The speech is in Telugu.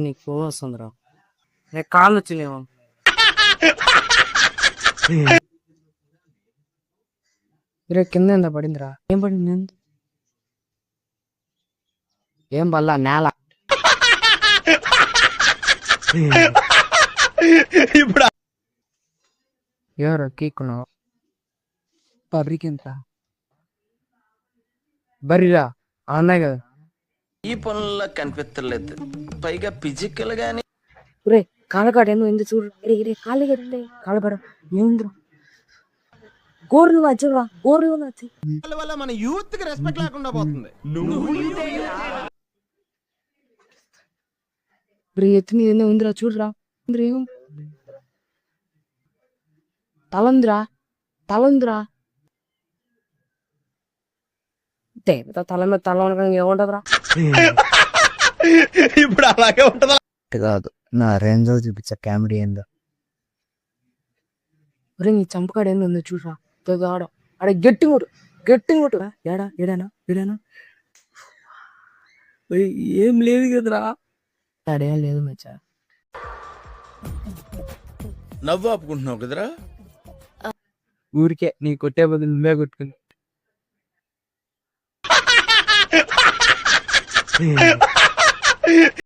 నీకు కోవ వస్తుందిరా. నేను కాళ్ళు వచ్చినేమో. రే కింద ఎంత పడిందిరా? ఏం పడింది? ఏం పల్లా నేల. ఇప్పుడు ఎవరు కీక్కున్నావు? పబ్లిక్ ఎంత బరిరా అన్నాయి కదా. ఈ పనుల్లో కనిపించలేదు, పైగా ఫిజికల్ గానీ. రే కాళ్ళకాడ ఎందుకు చూడు. రే కాళ్ళు కదండి కాళ్ళపడ ఏంద్ర గోర్లు వచ్చా గోర్లు వచ్చి వల్ల మన యూత్ కి రెస్పెక్ట్ లేకుండా పోతుంది. రే ఎత్తి మీద ఉందిరా చూడరా. ఏం తలందిరా తల మీద తల ఏముంటదిరా? ఇప్పుడు అలాగే ఉంటదా? కాదు, నా రేంజ్ చూపించే కామెడీ ఏందో. రే నీ చంపకాడ ఏందో చూడరా. ఆడ ఆడ గట్టి కొట్టు ఏడానా ఏం లేదు కదరా. ఆడేం లేదు మచ్చా. నవ్వు ఆపుకుంటున్నావు కదరా. ఊరికే నీ కొట్టే బదులు నువ్వే కొట్టుకుని